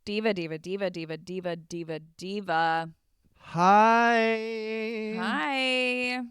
Diva, diva, diva, diva, diva, diva, diva. Hi. Hi.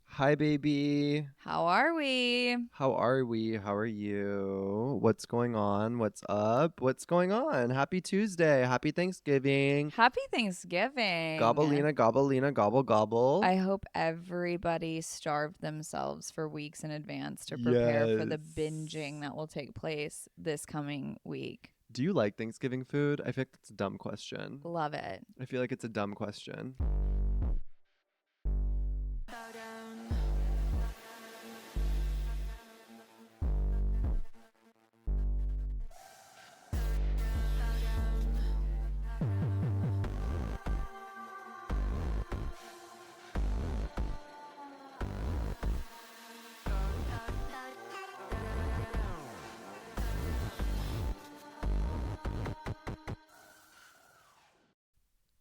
Hi, baby. How are we? How are we? How are you? What's going on? What's up? What's going on? Happy Tuesday. Happy Thanksgiving. Happy Thanksgiving. Gobblina, gobblina, gobble, gobble. I hope everybody starved themselves for weeks in advance to prepare for Yes. the binging that will take place this coming week. Do you like Thanksgiving food? I feel like that's a dumb question. Love it. I feel like it's a dumb question.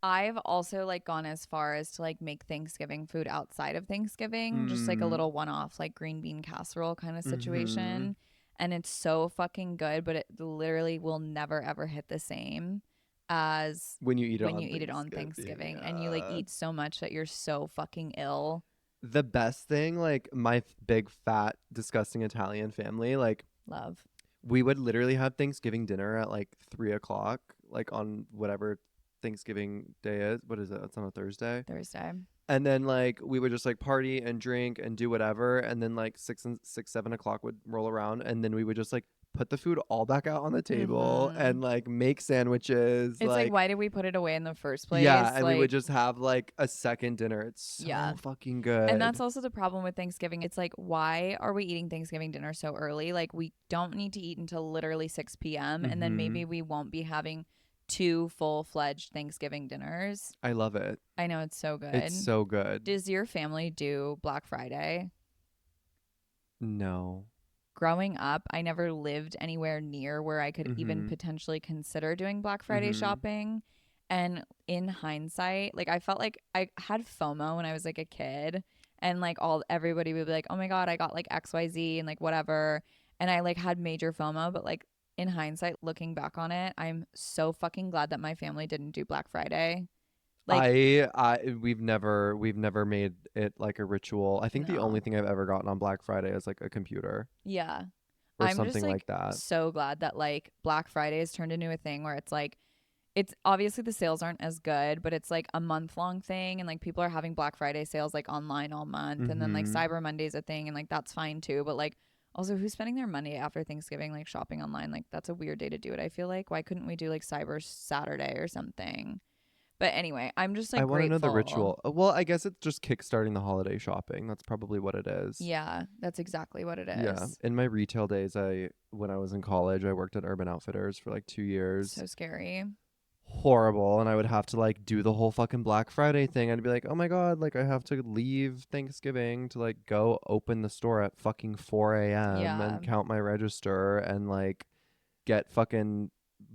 I've also gone as far as to make Thanksgiving food outside of Thanksgiving, just a Mm. little one-off green bean casserole kind of Mm-hmm. situation. And it's so fucking good, but it literally will never ever hit the same as When you eat it when on you eat it on Thanksgiving. Thanksgiving and you eat so much that you're so fucking ill. The best thing, my big, fat, disgusting Italian family, Love. we would literally have Thanksgiving dinner at 3 o'clock, on whatever Thanksgiving day is. What is it? It's on a Thursday. Thursday. And then we would just party and drink and do whatever. And then 6, 7 o'clock would roll around, and then we would just put the food all back out on the table Mm-hmm. and make sandwiches. It's why did we put it away in the first Yeah, place? and we would just have a second dinner. It's so Yeah. fucking And that's good. also the problem with Thanksgiving. It's why are we eating Thanksgiving dinner so early? We don't need to eat until literally 6 p.m. And then Mm-hmm. maybe we won't be having 2 full-fledged Thanksgiving dinners. I love it. I know, it's so good. It's so good. Does your family do Black Friday? No. Growing up, I never lived anywhere near where I could even Mm-hmm. potentially consider doing Black Friday Mm-hmm. shopping. And in hindsight, I felt like I had FOMO when I was a kid, and everybody would be like, "Oh my god, I got XYZ and whatever." And I had major FOMO, but in hindsight, looking back on it, I'm so fucking glad that my family didn't do Black Friday. We've never made it a ritual. I think the only No. thing I've ever gotten on Black Friday is a computer Yeah. or I'm just something like that. so glad that Black Friday has turned into a thing where it's obviously the sales aren't as good, but it's a month long thing, and people are having Black Friday sales online all month, and then Mm-hmm. Cyber Monday's a thing, and that's fine too. But also, who's spending their Monday after Thanksgiving shopping online? That's a weird day to do it. I feel why couldn't we do Cyber Saturday or something? But anyway, I'm just I want to know the grateful. ritual. Well, I guess it's just kickstarting the holiday shopping. That's probably what it is. Yeah, that's exactly what it Yeah. is. In my retail days, when I was in college, I worked at Urban Outfitters for 2 years. So scary. Horrible. And I would have to do the whole fucking Black Friday thing. I'd be like, oh my god, I have to leave Thanksgiving to go open the store at fucking 4 a.m. Yeah. and count my register and get fucking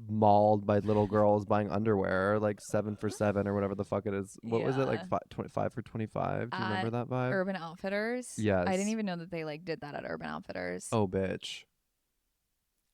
mauled by little girls buying underwear 7 for 7 or whatever the fuck it is. What was it, Yeah. 25 for 25? Do you remember At that vibe? Urban Outfitters. Yes. I didn't even know that they did that at Urban Outfitters. Oh bitch.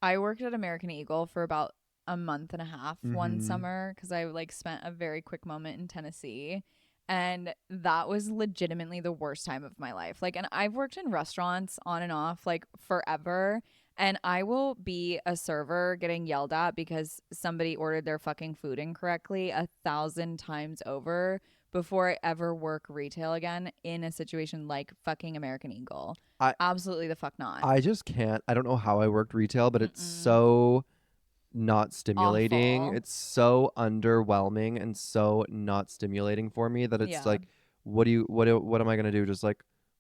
I worked at American Eagle for about a month and a half one Mhm. summer because I spent a very quick moment in Tennessee, and that was legitimately the worst time of my life. And I've worked in restaurants on and off forever, and I will be a server getting yelled at because somebody ordered their fucking food incorrectly 1,000 times over before I ever work retail again in a situation like fucking American Eagle. I Absolutely the fuck not. I just can't. I don't know how I worked retail, but it's Mm-mm. so not stimulating. Awful. It's so underwhelming and so not stimulating for me that it's Yeah. what am I gonna do? Just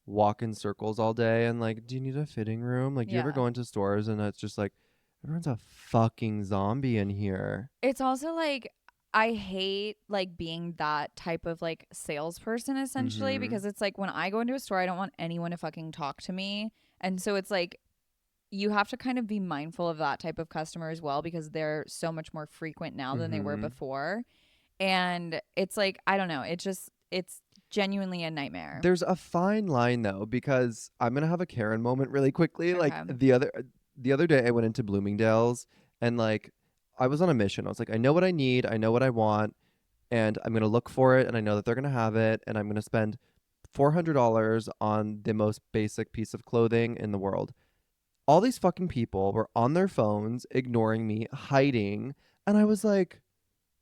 walk in circles all day and do you need a fitting room? Do you ever Yeah. go into stores and it's just everyone's a fucking zombie in here? It's also I hate being that type of salesperson essentially, Mm-hmm. because it's when I go into a store, I don't want anyone to fucking talk to me. And so it's you have to kind of be mindful of that type of customer as well, because they're so much more frequent now than they were Mm-hmm. before. And it's I don't know, it's genuinely a nightmare. There's a fine line though, because I'm gonna have a Karen moment really quickly. Okay. The other day I went into Bloomingdale's and I was on a mission. I was like, I know what I need, I know what I want, and I'm gonna look for it, and I know that they're gonna have it, and I'm gonna spend $400 on the most basic piece of clothing in the world. All these fucking people were on their phones, ignoring me, hiding, and I was like,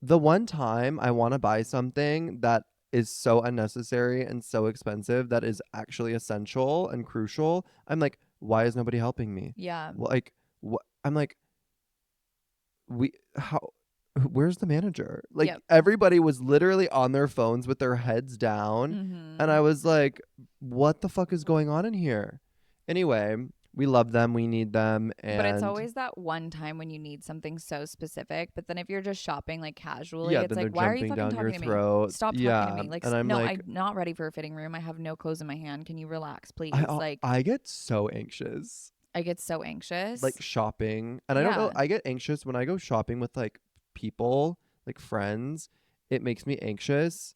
the one time I want to buy something that is so unnecessary and so expensive that is actually essential and crucial, I'm like, why is nobody helping me? Yeah. Like, what? I'm like, we how? Where's the manager? Like Yep. everybody was literally on their phones with their heads down, and I was like, what the fuck is going on in here? Anyway, we love them, we need them, But it's and always that one time when you need something so specific. But then if you're just shopping like casually, yeah, it's then they're like, why are you jumping fucking down your talking to me? throat. Stop talking to Yeah, me. Like, and I'm no, like, I'm not ready for a fitting room. I have no clothes in my hand. Can you relax, I please? uh, Like, I get so anxious I get so anxious. like shopping, and I don't know, Yeah. I get anxious when I go shopping with like people, like friends. It makes me anxious,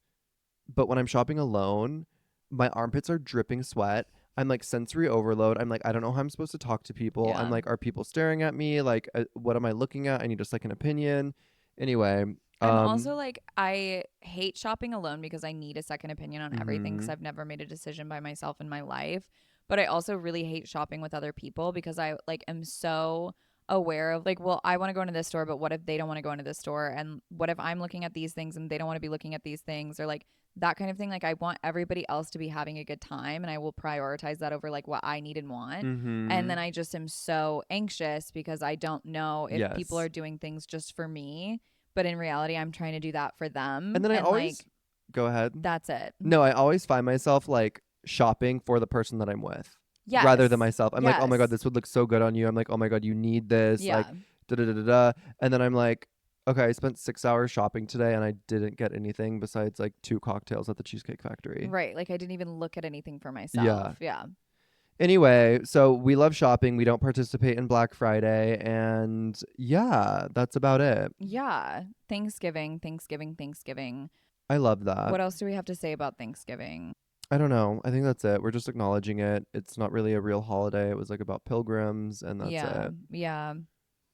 but when I'm shopping alone, my armpits are dripping sweat. I'm like sensory overload. I'm like, I don't know how I'm supposed to talk to people. I'm Yeah. like, are people staring at me? Like, what am I looking at? I need just like an opinion. Anyway, I'm also like, I hate shopping alone because I need a second opinion on everything because mhm. I've never made a decision by myself in my life. But I also really hate shopping with other people because I like am so aware of like, well, I want to go into this store, but what if they don't want to go into this store? And what if I'm looking at these things and they don't want to be looking at these things or like that kind of thing? Like I want everybody else to be having a good time and I will prioritize that over like what I need and want. And then Mhm. I just am so anxious because I don't know if people Yes. are doing things just for me, but in reality I'm trying to do that for And them then I and always like go ahead. that's it. No, I always find myself like shopping for the person that I'm with rather than Yes. myself. I'm like, oh my God, Yes. this would look so good on you. I'm like, oh my God, you need this. Like, Yeah. da da da da da. And then I'm like, okay, I spent 6 hours shopping today and I didn't get anything besides like 2 cocktails at the Cheesecake Factory. Right. Like I didn't even look at anything for Yeah. myself. Yeah. Anyway, so we love shopping. We don't participate in Black Friday. And yeah, that's about it. Yeah. Thanksgiving, Thanksgiving, Thanksgiving. I love that. What else do we have to say about Thanksgiving? I don't know. I think that's it. We're just acknowledging it. It's not really a real holiday. It was like about pilgrims, and that's Yeah. it. Yeah.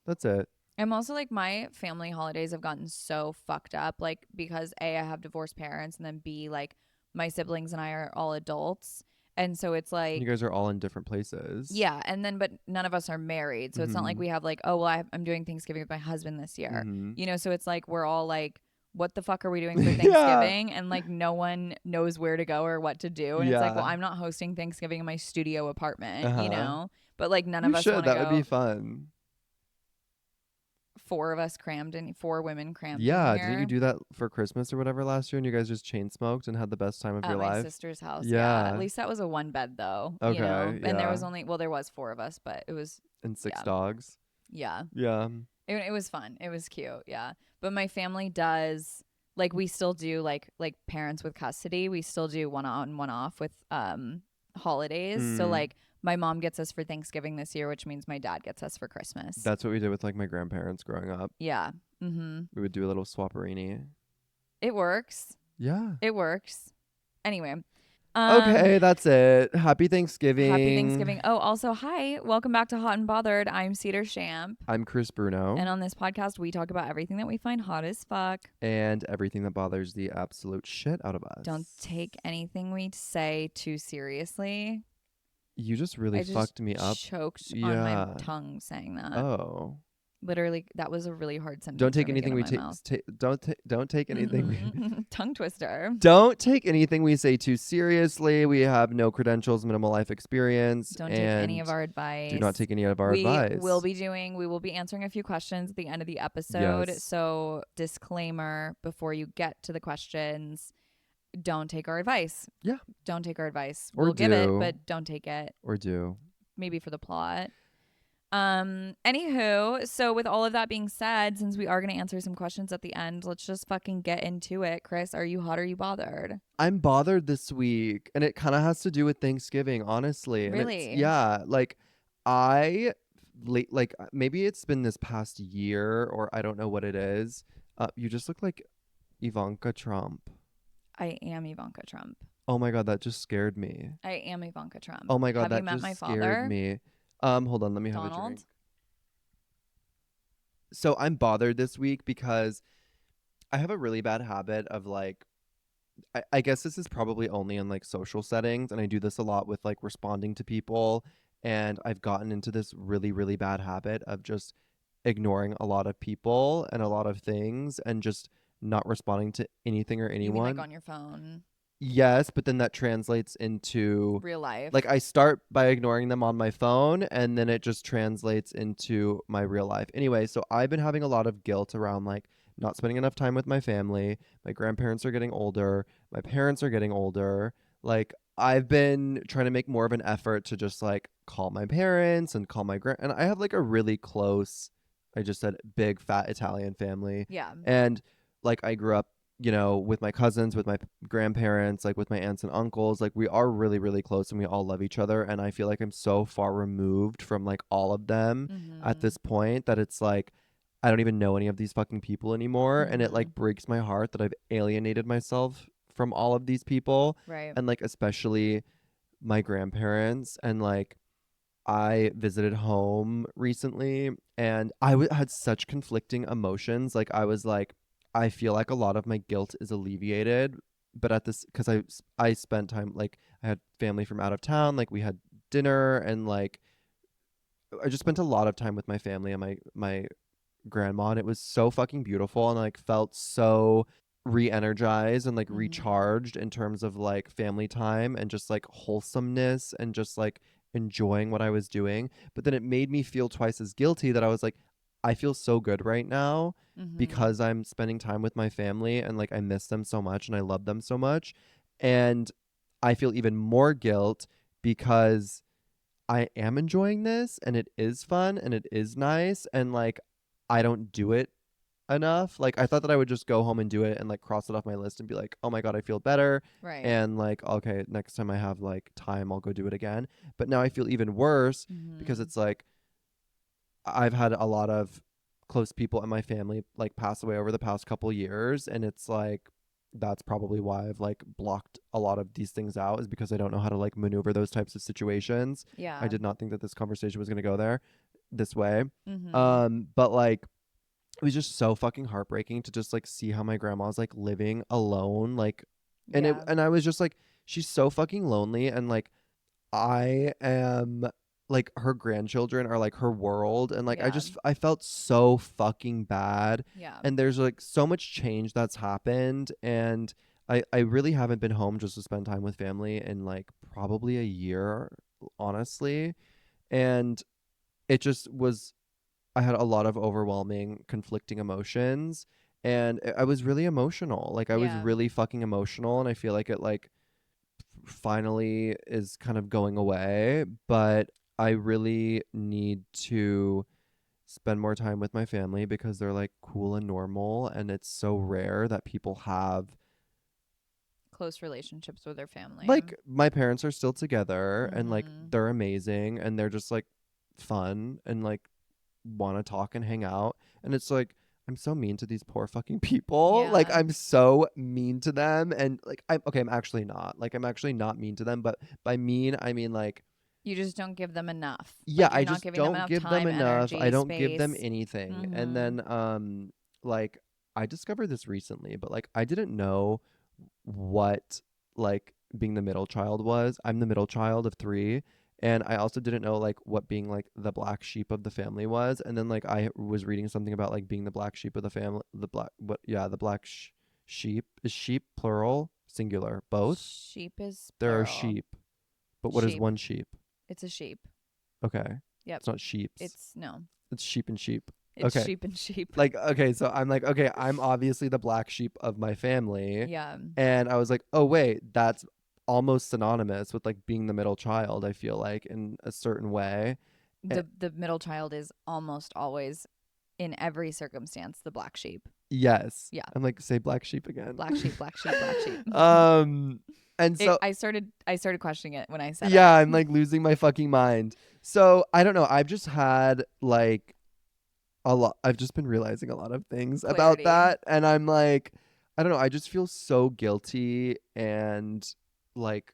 That's it. I'm also like my family holidays have gotten so fucked up like because A, I have divorced parents and then B, like my siblings and I are all adults. And so it's You like guys are all in different places. yeah, and then but none of us are married. So it's not like Mhm. we have like, oh, well, I'm doing Thanksgiving with my husband this year. Mhm. You know, so it's like we're all like what the fuck are we doing for Yeah. Thanksgiving? And like no one knows where to go or what to do. And it's like, well, Yeah. I'm not hosting Thanksgiving in my studio apartment, you Uh-huh. know? But like none You of us should. want to That would be go. fun. Four of us crammed in, four women crammed in Yeah, didn't you here. do that for Christmas or whatever last year and you guys just chain smoked and had the best time of your At my life? sister's house, yeah. At Yeah. least that was a one bed though, you know. Okay, And there yeah. was only well, there was four of us, but it was And six yeah, dogs. yeah. Yeah. It was fun. It was cute, yeah. But my family does like we still do like parents with custody. We still do one on one off with holidays. So Mm. like my mom gets us for Thanksgiving this year, which means my dad gets us for Christmas. That's what we did with like my grandparents growing up. Yeah. Mhm. We would do a little swapperini. It works. Yeah. It works. Anyway, Okay, that's it. Happy happy Thanksgiving. Thanksgiving. Oh, also, hi. Welcome back to Hot and Bothered. I'm Cedar Champ. I'm Chris And Bruno. on this podcast, we talk about everything that we find hot as fuck. And everything that bothers the absolute shit out of Don't us. take anything we say too seriously. You just really I just fucked me up. choked on my Yeah. tongue saying that. Oh. Literally, that was a really hard sentence Don't for take me to get anything in we my mouth. don't take anything we Tongue twister. don't take anything we say too seriously. We have no credentials, minimal life experience, Don't take any of and our do not advice. take any of our advice. We will be answering a few questions at the end of the episode. Yes. So, disclaimer before you get to the questions, don't take our advice. Yeah. Don't take our advice. Or We'll give it, do. but don't take it. Or do. Maybe for the plot. Anywho, so with all of that being said, since we are going to answer some questions at the end, let's just fucking get into it. Chris, are you hot or are you bothered? I'm bothered this week, and it kind of has to do with Thanksgiving, honestly. And it's Really? yeah, like I like maybe it's been this past year or I don't know what it is. You just look like Ivanka Trump. I am Ivanka Trump. Oh my God, that just scared me. I am Ivanka Trump. Oh my God, Have you that met just my scared father? me. Hold on, let me have a Donald? drink. So I'm bothered this week because I have a really bad habit of like, I guess this is probably only in like social settings, and I do this a lot with like responding to people. And I've gotten into this really, really bad habit of just ignoring a lot of people and a lot of things and just not responding to anything or You mean like anyone. on your phone, Yes, but then that translates into real life? like I start by ignoring them on my phone and then it just translates into my real life. Anyway, so I've been having a lot of guilt around like not spending enough time with my family. My grandparents are getting older, my parents are getting older. Like I've been trying to make more of an effort to just like call my parents and call my grand and I have like a really close, I just said big fat Italian family. Yeah. And like I grew up, you know, with my cousins, with my grandparents, like with my aunts and uncles, like we are really, really close and we all love each other. And I feel like I'm so far removed from like all of them at Mhm. this point that it's like, I don't even know any of these fucking people anymore. And it Mhm. like breaks my heart that I've alienated myself from all of these people. Right. And like, especially my grandparents. And like, I visited home recently and had such conflicting emotions. Like, I was like, I feel like a lot of my guilt is alleviated, but at this, because I spent time, like, I had family from out of town, like, we had dinner and like, I just spent a lot of time with my family and my grandma, and it was so fucking beautiful and like felt so re-energized and like Mhm. recharged in terms of like family time and just like wholesomeness and just like enjoying what I was doing. But then it made me feel twice as guilty that I was like, I feel so good right now Mhm. because I'm spending time with my family and like I miss them so much and I love them so much. And I feel even more guilt because I am enjoying this and it is fun and it is nice and like I don't do it enough. Like I thought that I would just go home and do it and like cross it off my list and be like, "Oh my god, I feel better." Right. And like, okay, next time I have like time, I'll go do it again. But now I feel even worse because Mhm. it's like I've had a lot of close people in my family like pass away over the past couple years and it's like that's probably why I've like blocked a lot of these things out is because I don't know how to like maneuver those types of situations. I Yeah. did not think that this conversation was going to go there this way. Mhm. But like it was just so fucking heartbreaking to just like see how my grandma's like living alone like Yeah. and I was just like she's so fucking lonely and like I am like her grandchildren are like her world and like Yeah. I felt so fucking bad Yeah. and there's like so much change that's happened and I really haven't been home just to spend time with family in like probably a year honestly and it just was I had a lot of overwhelming conflicting emotions and I was really emotional like I was Yeah. really fucking emotional and I feel like it like finally is kind of going away, but I really need to spend more time with my family because they're like cool and normal and it's so rare that people have Close relationships with their family. like my parents are still together and like Mhm. they're amazing and they're just like fun and like want to talk and hang out and it's like I'm so mean to these poor fucking people. Like Yeah. I'm so mean to them and like I'm okay, I'm actually not. Like I'm actually not mean to them, but by mean I mean like You just don't give them enough. yeah, Like you're I not just giving them don't enough give them time, enough. I energy, don't give them space. anything. And Mhm. then like I discovered this recently, but like I didn't know what like being the middle child was. I'm the middle child of 3 and I also didn't know like what being like the black sheep of the family was. And then like I was reading something about like being the black sheep of the family, the black what yeah, the black sheep is sheep plural, singular, both. Sheep is There are plural. sheep. But what is Sheep. one sheep? It's a sheep. Okay. Yep. It's not sheeps. It's no. It's sheep and sheep. It's Okay. sheep and sheep. Like, okay, so I'm like, okay, I'm obviously the black sheep of my family. Yeah. And I was like, oh, wait, that's almost synonymous with like being the middle child, I feel like, in a certain way. Eh, The middle child is almost always in every circumstance the black sheep. yes. Yeah. I'm like, say black sheep again. Black sheep, black sheep, black sheep. um, and It, so, I started questioning it when I said yeah, it. I'm like losing my fucking mind. So I don't know. I've just had like a lot I've just been realizing a lot of things about Clarity. that and I'm like I don't know, I just feel so guilty and like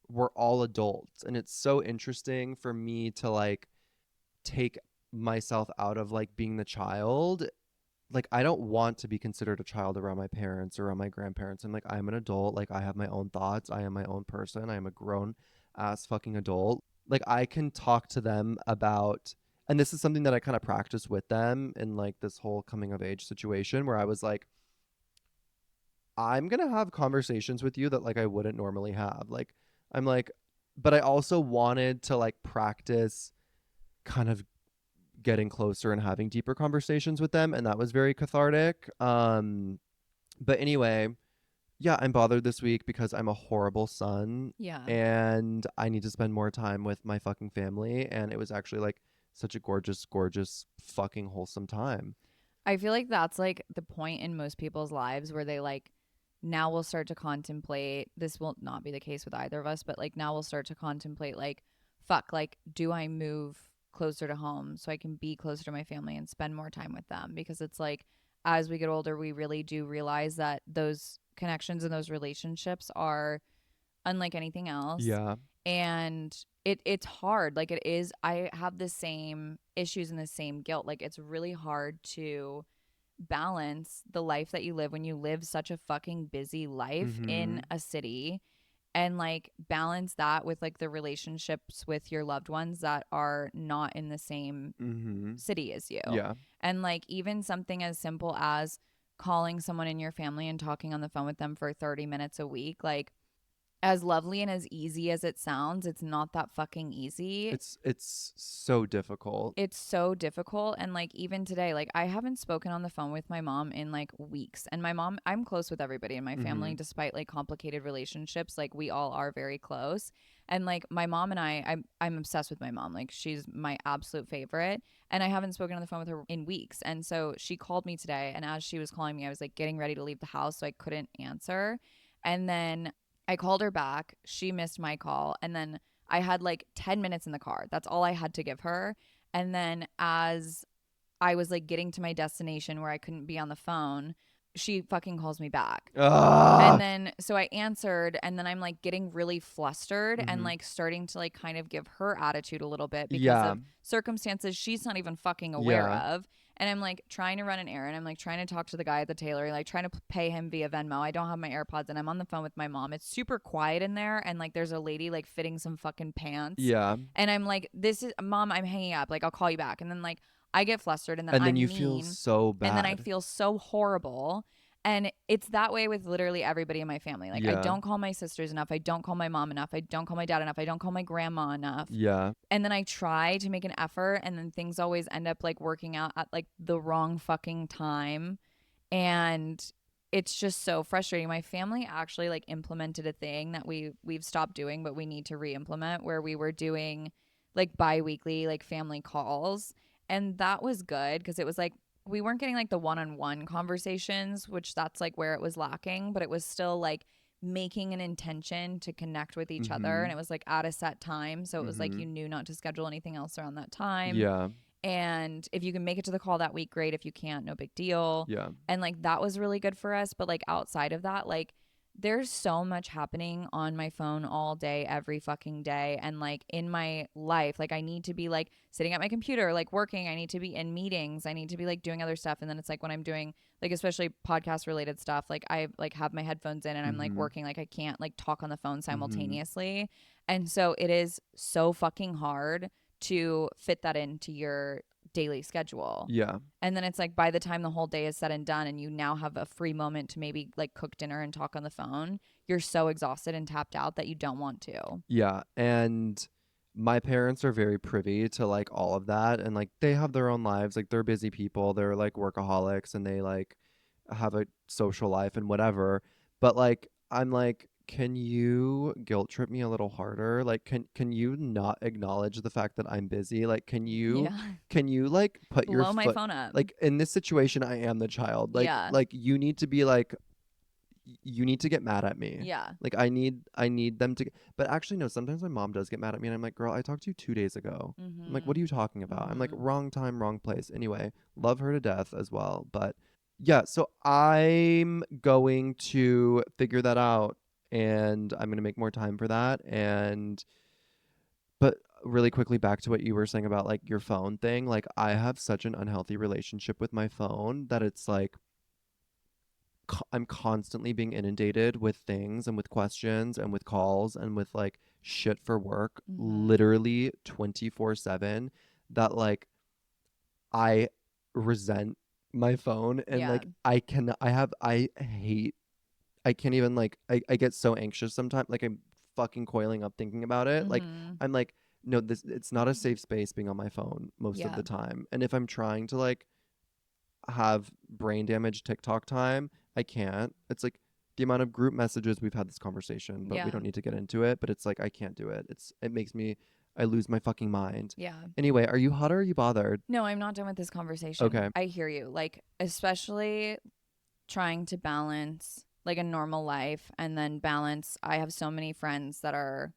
we're all adults and it's so interesting for me to like take myself out of like being the child. Like I don't want to be considered a child around my parents or around my grandparents. I'm like, I'm an adult. Like I have my own thoughts. I am my own person. I am a grown ass fucking adult. Like I can talk to them about, and this is something that I kind of practice with them in like this whole coming of age situation where I was like, I'm gonna have conversations with you that like I wouldn't normally have. Like I'm like, but I also wanted to like practice kind of getting closer and having deeper conversations with them, and that was very cathartic. But anyway, yeah, I'm bothered this week because I'm a horrible son Yeah. and I need to spend more time with my fucking family, and it was actually like such a gorgeous fucking wholesome time. I feel like that's like the point in most people's lives where they like now will start to contemplate. This will not be the case with either of us, but like now we'll start to contemplate like, fuck, like, do I move closer to home so I can be closer to my family and spend more time with them? Because it's like as we get older, we really do realize that those connections and those relationships are unlike anything else. Yeah. And it's hard. Like it is, I have the same issues and the same guilt. Like it's really hard to balance the life that you live when you live such a fucking busy life in Mhm. a city, and like balance that with like the relationships with your loved ones that are not in the same Mhm. city as you. Yeah. And like even something as simple as calling someone in your family and talking on the phone with them for 30 minutes a week, like as lovely and as easy as it sounds, it's not that fucking easy. It's so difficult. It's so difficult. And like even today, like I haven't spoken on the phone with my mom in like weeks. And my mom, I'm close with everybody in my family Mhm. despite like complicated relationships. Like we all are very close. And like my mom and I'm obsessed with my mom. Like she's my absolute favorite. And I haven't spoken on the phone with her in weeks. And so she called me today, and as she was calling me, I was like getting ready to leave the house, so I couldn't answer. And then I called her back. She missed my call. And then I had like 10 minutes in the car. That's all I had to give her. And then as I was like getting to my destination where I couldn't be on the phone, she fucking calls me back. And Ah. then so I answered, and then I'm like getting really flustered and Mhm. like starting to like kind of give her attitude a little bit because Yeah. of circumstances she's not even fucking aware Yeah. of. And I'm like trying to run an errand. I'm like trying to talk to the guy at the tailor, like trying to pay him via Venmo. I don't have my AirPods, and I'm on the phone with my mom. It's super quiet in there, and like there's a lady like fitting some fucking pants. Yeah. And I'm like, this is mom, I'm hanging up. Like I'll call you back. And then like I get flustered, and then And then I'm you feel mean, so and then I bad. feel so horrible. And it's that way with literally everybody in my family. Like, I Yeah. don't call my sisters enough. I don't call my mom enough. I don't call my dad enough. I don't call my grandma enough. Yeah. And then I try to make an effort, and then things always end up like working out at like the wrong fucking time. And it's just so frustrating. My family actually like implemented a thing that we've stopped doing, but we need to re-implement, where we were doing like bi-weekly like family calls. And that was good because it was like we weren't getting like the one-on-one conversations, which that's like where it was lacking, but it was still like making an intention to connect with each other, and Mhm. it was like at a set time, so it was like you Mhm. knew not to schedule anything else around that time. Yeah. And if you can make it to the call that week, great. If you can't, no big deal. Yeah. And like that was really good for us. But like outside of that, like there's so much happening on my phone all day, every fucking day. And like in my life, like I need to be like sitting at my computer, like working. I need to be in meetings. I need to be like doing other stuff. And then it's like when I'm doing like especially podcast related stuff, like I like have my headphones in and I'm like Mhm. working, like I can't like talk on the phone Mhm. simultaneously. And so it is so fucking hard to fit that into your daily schedule. Yeah. And then it's like by the time the whole day is said and done and you now have a free moment to maybe like cook dinner and talk on the phone, you're so exhausted and tapped out that you don't want to. Yeah. And my parents are very privy to like all of that, and like they have their own lives. Like they're busy people. They're like workaholics, and they like have a social life and whatever. But like I'm like, can you guilt trip me a little harder? Like can you not acknowledge the fact that I'm busy? Like Yeah. can you like put your Blow my foot, phone up. like in this situation I am the child. Yeah. Like you need to be like, you need to get mad at me. Yeah. Like I need them to, but actually no, sometimes my mom does get mad at me and I'm like, "Girl, I talked to you 2 days ago." I'm like, "What are Mhm. you talking about?" I'm like, Mhm. "Wrong time, wrong place." Anyway, love her to death as well, but yeah, so I'm going to figure that out, and I'm going to make more time for that. And but really quickly back to what you were saying about like your phone thing. Like I have such an unhealthy relationship with my phone that it's like I'm constantly being inundated with things and with questions and with calls and with like shit for work Mm-hmm. literally 24/7 that like I resent my phone and Yeah. like I hate I can't even like I get so anxious sometimes like I'm fucking coiling up thinking about it. Like Mm-hmm. I'm like no, this it's not a safe space being on my phone most of Yeah. the time. And if I'm trying to like have brain damage TikTok time, I can't. It's like the amount of group messages we've had this conversation, but we Yeah. don't need to get into it, but it's like I can't do it. It makes me I lose my fucking mind. Yeah. Anyway, are you hot or are you bothered? No, I'm not done with this conversation. Okay. I hear you. Like, especially trying to balance like a normal life and then balance. I have so many friends that are,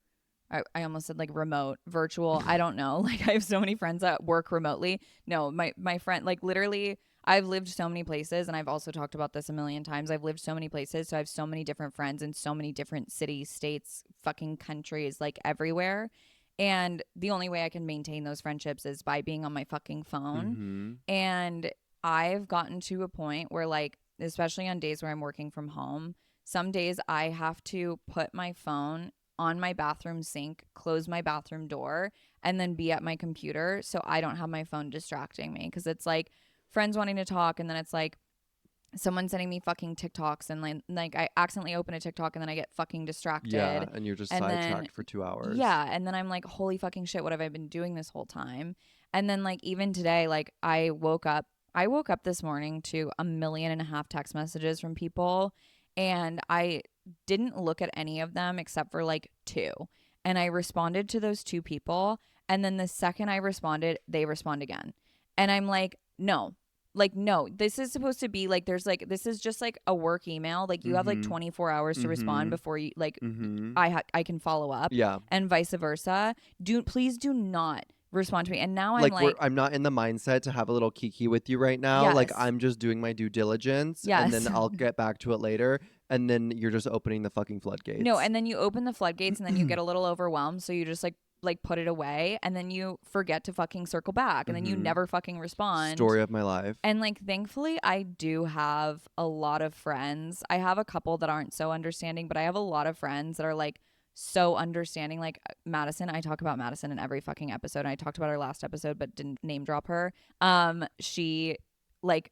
I almost said like remote, virtual. I don't know. Like, I have so many friends that work remotely. No, my friend, like, literally, I've lived so many places, and I've also talked about this a million times. I've lived so many places. So I have so many different friends in so many different cities, states, fucking countries, like everywhere. And the only way I can maintain those friendships is by being on my fucking phone. Mhm. And I've gotten to a point where, like, especially on days where I'm working from home, some days I have to put my phone on my bathroom sink, close my bathroom door, and then be at my computer so I don't have my phone distracting me. Cause it's like friends wanting to talk, and then it's like someone sending me fucking TikToks, and like I accidentally open a TikTok and then I get fucking Yeah, distracted. and you're just And then sidetracked for 2 hours. yeah, and then I'm like, holy fucking shit, what have I been doing this whole time? And then like even today, like I woke up this morning to 1.5 million text messages from people, and I didn't look at any of them except for like two. And I responded to those two people, and then the second I responded, they respond again. And I'm like, no, like, no, this is supposed to be like, there's like, this is just like a work email. Like, you have like Mhm. 24 hours to respond Mhm. before you, like, Mhm. I can follow up, Yeah. and vice versa. Please do not respond to me. And now I'm Like like, I'm not in the mindset to have a little kiki with you right now. Like yes, I'm just doing my due diligence and then yes. I'll get back to it later and then you're just opening the fucking No, floodgates. and then you open the floodgates, and then you get a little overwhelmed, so you just like put it away, and then you forget to fucking circle back, and then you Mhm. never fucking respond. Story of my life. And like thankfully I do have a lot of friends. I have a couple that aren't so understanding, but I have a lot of friends that are like so understanding. Like Madison, I talk about Madison in every fucking episode. And I talked about her last episode but didn't name drop her. She like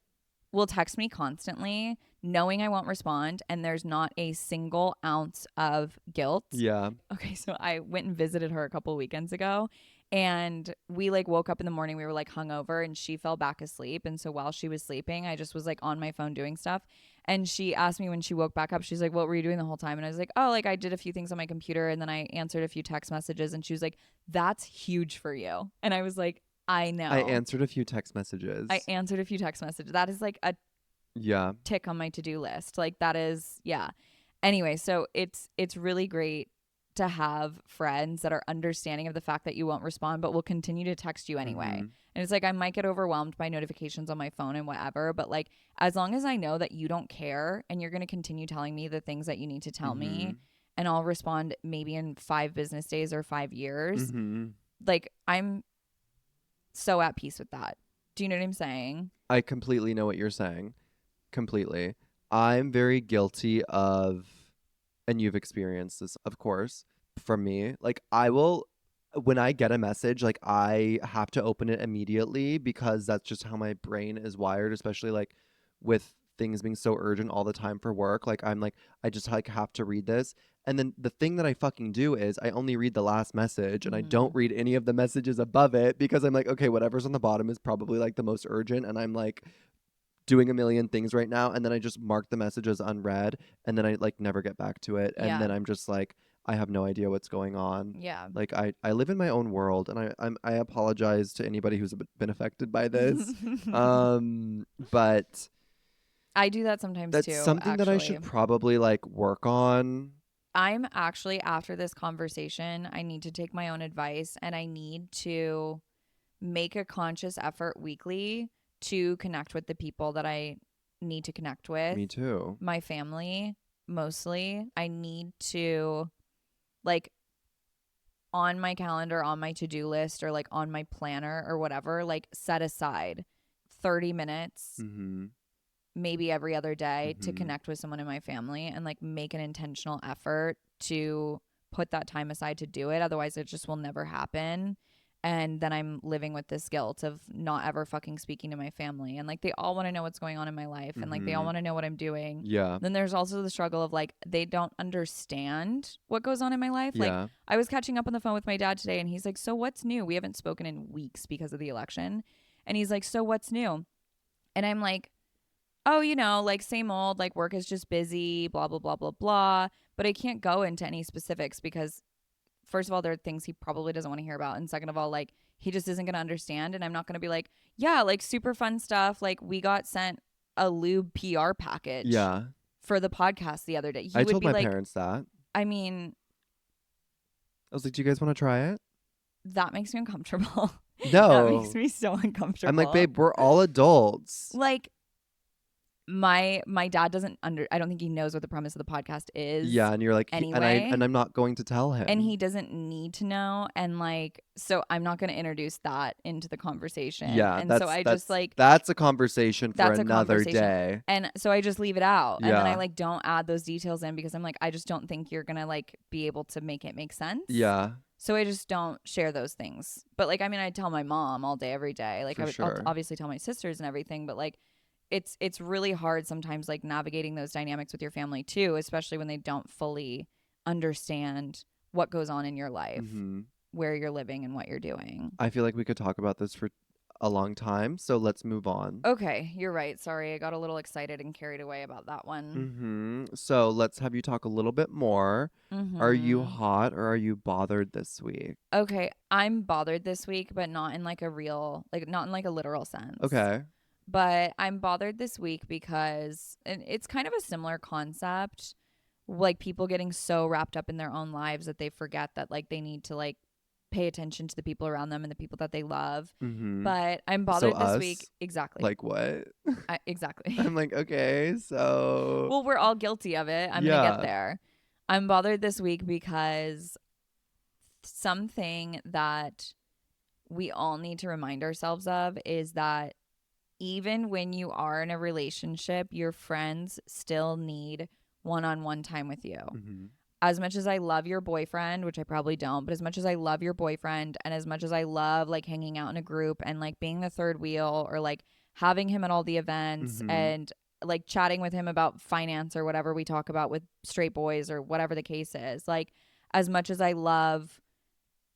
will text me constantly knowing I won't respond, and there's not a single ounce of guilt. Yeah. Okay, so I went and visited her a couple weekends ago, and we like woke up in the morning, we were like hungover, and she fell back asleep. And so while she was sleeping, I just was like on my phone doing stuff. And she asked me when she woke back up, she's like, "What were you doing the whole time?" And I was like, "Oh, like I did a few things on my computer, and then I answered a few text messages." And she was like, "That's huge for you." And I was like, "I I know." answered a few text I messages. answered a few text messages. That is like a Yeah. tick on my to-do list. Like that is, yeah. Anyway, so it's really great to have friends that are understanding of the fact that you won't respond but will continue to text you anyway. Mhm. And it's like I might get overwhelmed by notifications on my phone and whatever, but like as long as I know that you don't care and you're going to continue telling me the things that you need to tell me, Mhm. and I'll respond maybe in 5 business days or 5 years, Mhm. like I'm so at peace with that. Do you know what I'm saying? I completely know what you're saying. Completely. I'm very guilty of, and you've experienced this, of course, from me. Like, I will, when I get a message, like, I have to open it immediately because that's just how my brain is wired, especially like with things being so urgent all the time for work. Like, I'm like, I just like have to read this. And then the thing that I fucking do is I only read the last message and I don't Mhm. read any of the messages above it because I'm like, okay, whatever's on the bottom is probably like the most urgent. And I'm like, doing a million things right now and then I just mark the message as unread and then I like never get back to it and Yeah. then I'm just like I have no idea what's going on. Yeah. Like I live in my own world and I apologize to anybody who's been affected by this. But I do that sometimes that's too, something that I actually. should probably like work on. I'm actually, after this conversation, I need to take my own advice, and I need to make a conscious effort weekly to connect with the people that I need to connect with, Me too. my family mostly. I need to, like, on my calendar, on my to-do list, or like on my planner or whatever, like set aside 30 minutes Mm-hmm. maybe every other day to Mm-hmm. connect with someone in my family and like make an intentional effort to put that time aside to do it. Otherwise, it just will never happen. And then I'm living with this guilt of not ever fucking speaking to my family. And like they all want to know what's going on in my life and like they all Mm-hmm. want to know what I'm doing. Yeah. Then there's also the struggle of like they don't understand what goes on in my life. Like Yeah. I was catching up on the phone with my dad today and he's like, "So what's new?" We haven't spoken in weeks because of the election. And he's like, "So what's new?" And I'm like, "Oh, you know, like same old, like work is just busy, blah, blah, blah, blah, blah." But I can't go into any specifics because, first of all, there are things he probably doesn't want to hear about. And second of all, like he just isn't going to understand. And I'm not going to be like, "Yeah, like super fun stuff. Like we got sent a lube PR package Yeah. for the podcast the other day." He I would told be my like, parents that. I mean, I was like, "Do you guys want to try it?" that makes me uncomfortable. That makes No. me so I'm like, uncomfortable. "Babe, we're all adults." Like, my dad doesn't I don't think he knows what the premise of the podcast is Yeah, and you're like, anyway, and I'm not going to tell and him. he doesn't need to know, and like so I'm not going to introduce that into the conversation, Yeah, and so I just like that's a conversation for that's a another conversation, day. and so I just leave it out, and then I Yeah. like don't add those details in because I'm like I just don't think you're going to like be able to make it make sense. Yeah, So I just don't share those things. But like I mean I tell my mom all day every day. Like for I'll sure. obviously tell my sisters and everything, but like it's really hard sometimes like navigating those dynamics with your family too, especially when they don't fully understand what goes on in your life, Hmm. where you're living and what you're doing. I feel like we could talk about this for a long time, so let's move on. Okay, you're right. Sorry, I got a little excited and carried away about that one. So let's have you talk a little bit more. Are you Mhm. hot or are you bothered this week? Okay, I'm bothered this week, but not in like a real, like not in like a literal sense. Okay. But I'm bothered this week because and it's kind of a similar concept, like people getting so wrapped up in their own lives that they forget that like they need to like pay attention to the people around them and the people that they love. Mm-hmm. But I'm So bothered this week. us? Exactly. Like what? Exactly. I'm like, okay, so Well, we're all guilty of it. I'm going to get yeah. there. I'm bothered this week because something that we all need to remind ourselves of is that even when you are in a relationship, your friends still need one-on-one time with you. Mm-hmm. As much as I love your boyfriend, which I probably don't, but as much as I love your boyfriend and as much as I love like hanging out in a group and like being the third wheel or like having him at all the events Mm-hmm. and like chatting with him about finance or whatever we talk about with straight boys or whatever the case is, like as much as I love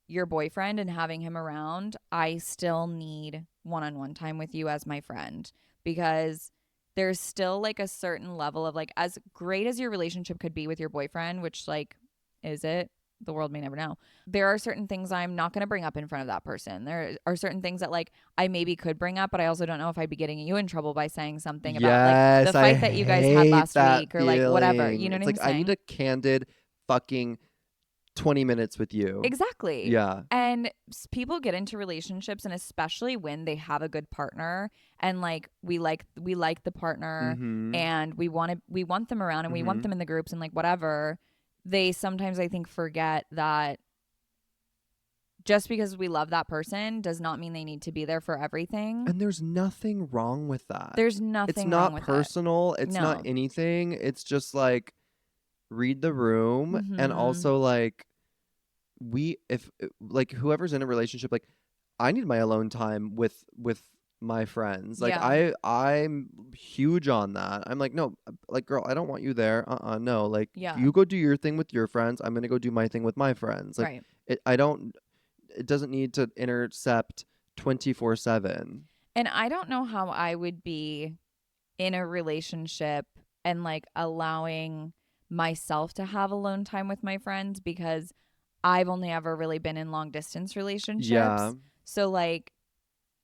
your boyfriend and having him around, I still need one-on-one time with you as my friend because there's still like a certain level of like as great as your relationship could be with your boyfriend, which like is it? The world may never know. There are certain things I'm not going to bring up in front of that person. There are certain things that like I maybe could bring up, but I also don't know if I'd be getting you in trouble by saying something about like the Yes, I fight that you guys had hate last that week or like whatever. You feeling. know what It's I'm like I need saying? a candid fucking 20 minutes with you. Exactly. Yeah. And people get into relationships and especially when they have a good partner and like we like the partner Mm-hmm. and we want them around and we want Mm-hmm. them in the groups and like whatever. They sometimes I think forget that just because we love that person does not mean they need to be there for everything. And there's nothing wrong with that. There's It's nothing wrong not with it. personal. It's not No. anything. It's just like read the room and Mhm. also like we if like whoever's in a relationship like I need my alone time with my friends. Like Yeah. I'm huge on that. I'm like no, like girl, I don't want you there. No. Like Yeah. you go do your thing with your friends. I'm going to go do my thing with my friends. Like Right. it doesn't need to intercept 24/7. And I don't know how I would be in a relationship and like allowing myself to have alone time with my friends because I've only ever really been in long distance Yeah. relationships. So like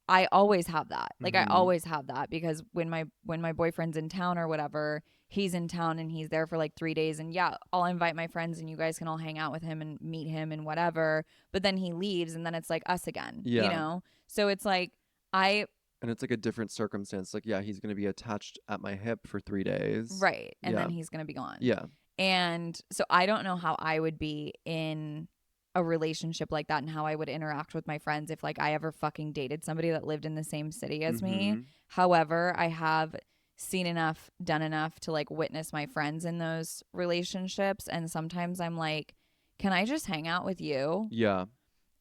I always have that. Like I Mhm. always have that because when my boyfriend's in town or whatever, he's in town and he's there for like 3 days and yeah, I'll invite my friends and you guys can all hang out with him and meet him and whatever, but then he leaves and then it's like us again, you Yeah. know? So it's like I And it's like a different circumstance. Like, yeah, he's going to be attached at my hip for 3 days. right, and Yeah. then he's going to be gone. Yeah. And so I don't know how I would be in a relationship like that and how I would interact with my friends if like I ever fucking dated somebody that lived in the same city as me. Mm-hmm. However, I have seen enough, done enough to like witness my friends in those relationships, and sometimes I'm like, can I just hang out with you? Yeah.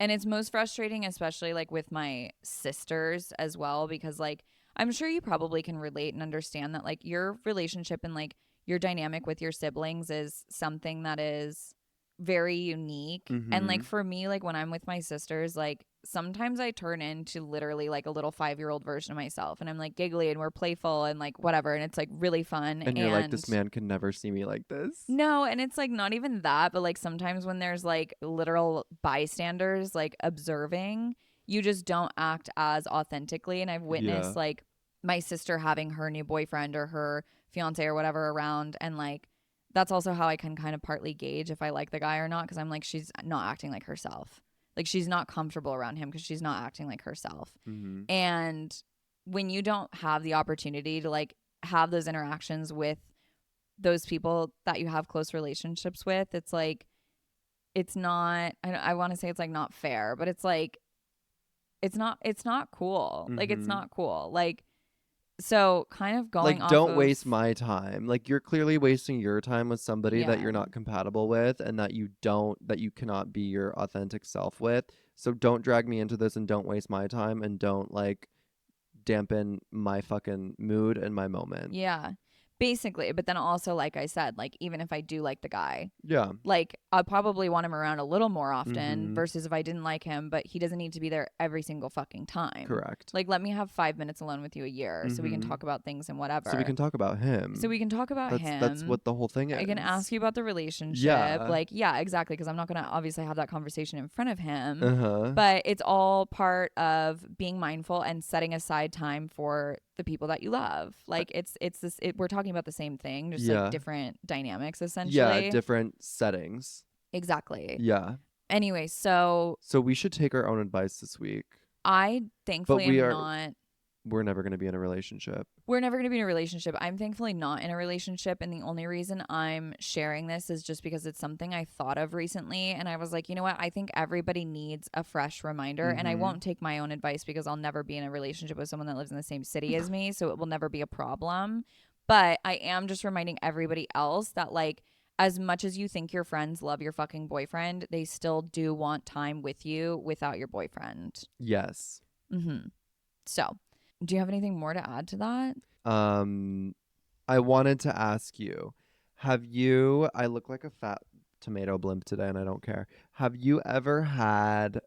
And it's most frustrating, especially like with my sisters as well, because like I'm sure you probably can relate and understand that like your relationship and like your dynamic with your siblings is something that is very unique. And Mm-hmm. like for me, like when I'm with my sisters, like sometimes I turn into literally like a little 5-year-old version of myself, and I'm like giggly and we're playful and like whatever. And it's like really fun. And you're like, And this man can never see me like this. no, and it's like not even that, but like sometimes when there's like literal bystanders like observing, you just don't act as authentically. And I've Yeah. witnessed like my sister having her new boyfriend or her fiance or whatever around, and like that's also how I can kind of partly gauge if I like the guy or not, because I'm like, she's not acting like herself. Like she's not comfortable around him because she's not acting like herself. Mm-hmm. And when you don't have the opportunity to like have those interactions with those people that you have close relationships with, it's like it's not, I want to say it's like not fair, but it's like it's not cool. Like it's Mm-hmm. not cool. Like so kind of going Like, off don't of waste my time. Like, you're clearly wasting your time with somebody that yeah. you're not compatible with and that you cannot be your authentic self with. So don't drag me into this and don't waste my time and don't like dampen my fucking mood and my moment. Yeah. Basically, but then also like I said, like even if I do like the guy, Yeah. like I'll probably want him around a little more often Mm-hmm. versus if I didn't like him, but he doesn't need to be there every single fucking time. Correct. Like let me have 5 minutes alone with you a year so we can Mm-hmm. talk about things and So we whatever. can talk about So him. we can talk about That's him. what the whole thing I can is. ask you about the relationship. Yeah. Like, yeah, exactly. Because I'm not going to obviously have that conversation in front of him. Uh-huh. But it's all part of being mindful and setting aside time for the people that you love. Like, it's this. We're talking about the same thing, just like Yeah. different dynamics, Yeah, essentially. different settings. Exactly. Yeah. Anyway, so So we should take our own advice this week. I But thankfully am not. we're never going to be in a relationship. We're never going to be in a relationship. I'm thankfully not in a relationship. And the only reason I'm sharing this is just because it's something I thought of recently. And I was like, you know what? I think everybody needs a fresh reminder. And I Mm-hmm. won't take my own advice because I'll never be in a relationship with someone that lives in the same city as me. So it will never be a problem. But I am just reminding everybody else that, like, as much as you think your friends love your fucking boyfriend, they still do want time with you without your boyfriend. Yes. Mm-hmm. So, do you have anything more to add to that? Um I wanted to ask you, I look like a fat tomato blimp today and I don't care. Have you ever had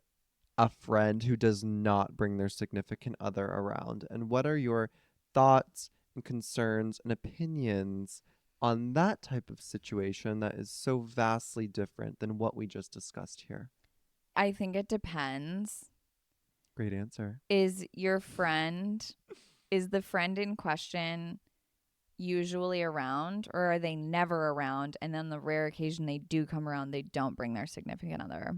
a friend who does not bring their significant other around? And what are your thoughts and concerns and opinions on that type of situation that is so vastly different than what we just discussed here? I think it depends. Great answer. Is the friend in question usually around, or are they never around? And then the rare occasion they do come around, they don't bring their significant other.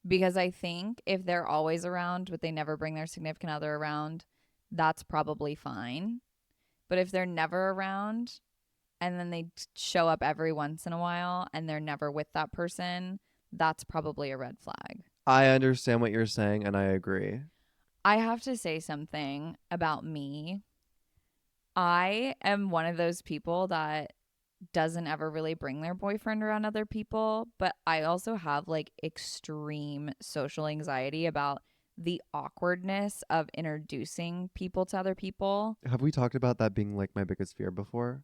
Because I think if they're always around, but they never bring their significant other around, that's probably fine. But if they're never around and then they show up every once in a while and they're never with that person, that's probably a red flag. I understand what you're saying and I agree. I have to say something about me. I am one of those people that doesn't ever really bring their boyfriend around other people, but I also have like extreme social anxiety about the awkwardness of introducing people to other people. Have we talked about that being like my biggest fear before?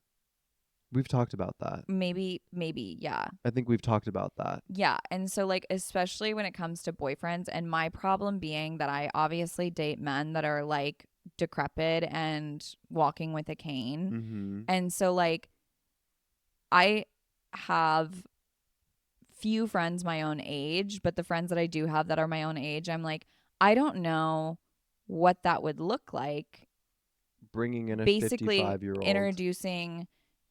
We've talked about that. Maybe, yeah. I think we've talked about that. Yeah. And so, like, especially when it comes to boyfriends, and my problem being that I obviously date men that are like decrepit and walking with a cane. Mm-hmm. And so, like, I have few friends my own age, but the friends that I do have that are my own age, I'm like, I don't know what that would look like. Bringing in a Basically, 55-year-old. introducing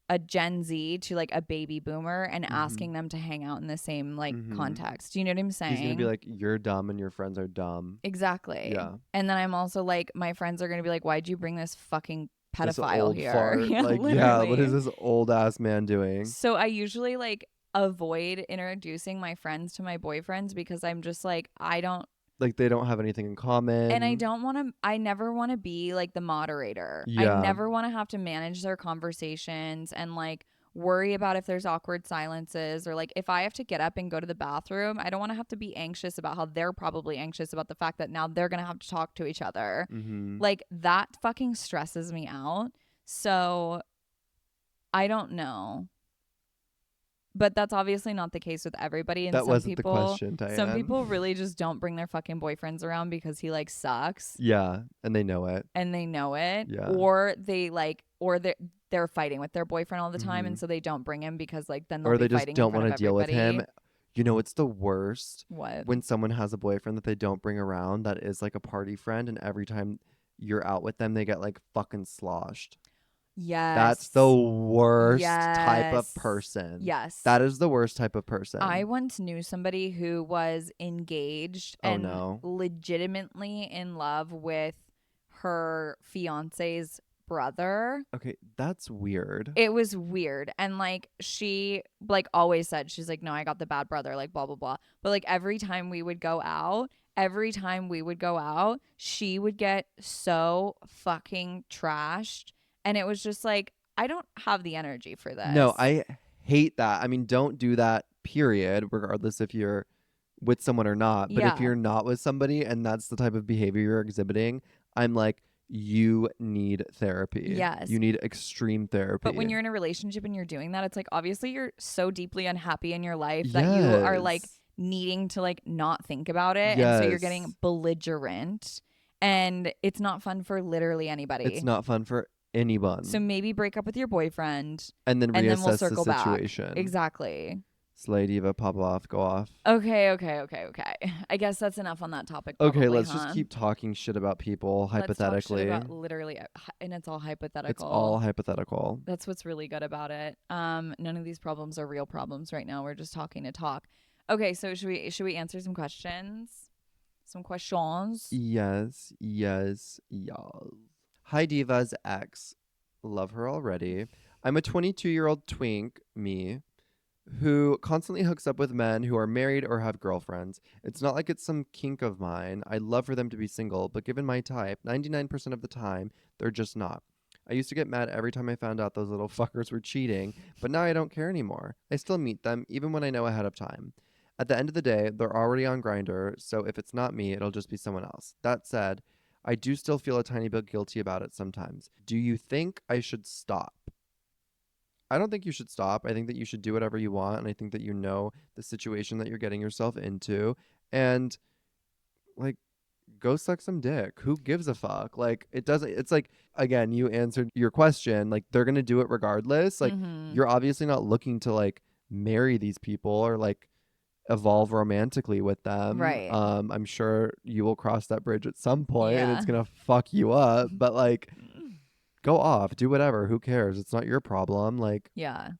a Gen Z to like a baby boomer and Mm-hmm. asking them to hang out in the same like Mm-hmm. context. Do you know what I'm saying? He's gonna be like, "You're dumb and your friends are dumb." Exactly. Yeah. And then I'm also like, my friends are gonna be like, why'd you bring this fucking This pedophile old here? fart. Yeah, Like, yeah, what is literally. this old ass man doing? So I usually like avoid introducing my friends to my boyfriends because I'm just like, I don't, Like they don't have anything in and I common. don't want to, I never want to be like the moderator. I Yeah. never want to have to manage their conversations and like worry about if there's awkward silences or like if I have to get up and go to the bathroom, I don't want to have to be anxious about how they're probably anxious about the fact that now they're going to have to talk to each other. Mm-hmm. Like that fucking stresses me out. So I don't know. But that's obviously not the case with everybody. And That wasn't the question, some Diane. people really just don't bring their fucking boyfriends around because he like sucks Yeah, and they know it. and they know it. Yeah. Or they like, or they're fighting with their boyfriend all the time. Mm-hmm. And so they don't bring him because like then they'll Or be they just fighting in don't front want of to deal with everybody. him. You know, it's the worst What? when someone has a boyfriend that they don't bring around that is like a party friend, and every time you're out with them, they get like fucking sloshed. Yes. That's the worst type of Yes. person. Yes. That is the worst type of person. I once knew somebody who was engaged Oh, and no. legitimately in love with her fiance's brother. Okay, that's weird. It was weird. And like she like always said, she's like, no, I got the bad brother, like blah blah blah. But like every time we would go out, she would get so fucking trashed. And it was just like, I don't have the energy for this. No, I hate that. I mean, don't do that, period, regardless if you're with someone or not. But if Yeah. you're not with somebody and that's the type of behavior you're exhibiting, I'm like, you need therapy. Yes. You need extreme therapy. But when you're in a relationship and you're doing that, it's like obviously you're so deeply unhappy in your life that you are like Yes. needing to like not think about it. And so you're getting Yes. belligerent and it's not fun for literally anybody. It's not fun for anyone. So maybe break up with your boyfriend and then and then we'll reassess circle the back. situation. Exactly. Slay diva, pop off, go off. Okay. I guess that's enough on that topic. Probably, Okay, let's huh? just keep talking shit about people, hypothetically. Let's talk shit about literally, and it's all hypothetical. It's all hypothetical. That's what's really good about it. None of these problems are real problems right now. We're just talking to talk. Okay, so should we answer some questions? Some questions? Yes. Hi Diva's ex. Love her already. I'm a 22-year-old twink, me, who constantly hooks up with men who are married or have girlfriends. It's not like it's some kink of mine. I'd love for them to be single, but given my type, 99% of the time, they're just not. I used to get mad every time I found out those little fuckers were cheating, but now I don't care anymore. I still meet them, even when I know ahead of time. At the end of the day, they're already on Grindr, so if it's not me, it'll just be someone else. That said, I do still feel a tiny bit guilty about it sometimes. Do you think I should stop? I don't think you should stop. I think that you should do whatever you want, and I think that you know the situation that you're getting yourself into, and like go suck some dick. Who gives a fuck? Like it doesn't it's like again, you answered your question, like they're going to do it regardless. Like you're obviously not looking to like marry these people or like evolve romantically with them. Right. I'm sure you will cross that bridge at some point and Yeah. it's going to fuck you up, but like go off, do whatever, who cares? It's not your problem. Like Yeah.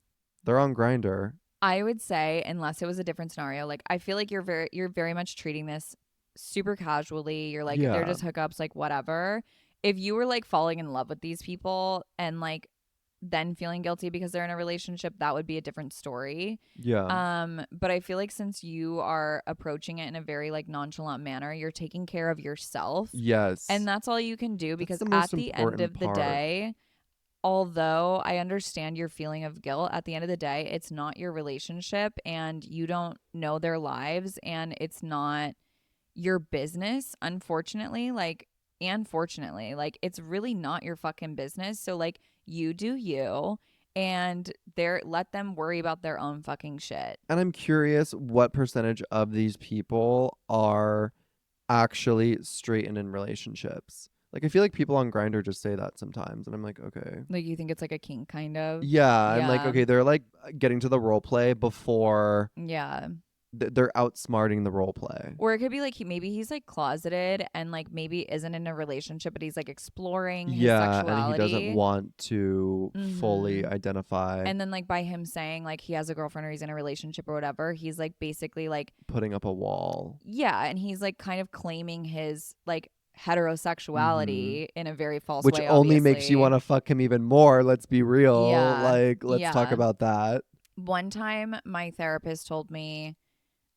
they're on Grindr. I would say unless it was a different scenario, like I feel like you're very much treating this super casually. You're like they're Yeah. just hookups, like whatever. If you were like falling in love with these people and like then feeling guilty because they're in a relationship, that would be a different story. Yeah. But I feel like since you are approaching it in a very like nonchalant manner, you're taking care of yourself. Yes. And that's all you can do because the at most the end important of the part. day, although I understand your feeling of guilt, at the end of the day, it's not your relationship and you don't know their lives and it's not your business, unfortunately. Like, and fortunately, like, it's really not your fucking business. So, like, you do you and let them worry about their own fucking shit. And I'm curious what percentage of these people are actually straight and in relationships. Like I feel like people on Grindr just say that sometimes and I'm like, okay. Like, you think it's like a kink kind of? Yeah, I'm like, Yeah. okay, they're like getting to the role play before Yeah. they're outsmarting the role play. Or it could be like maybe he's like closeted and like maybe isn't in a relationship, but he's like exploring his sexuality. And he doesn't want to fully Mhm. identify. And then like by him saying like he has a girlfriend or he's in a relationship or whatever, he's like basically like putting up a wall. Yeah, and he's like kind of claiming his like heterosexuality in a very false Which way. only makes you obviously. want to fuck him even more. Let's be real. Yeah, Like, let's talk yeah. about that. One time my therapist told me,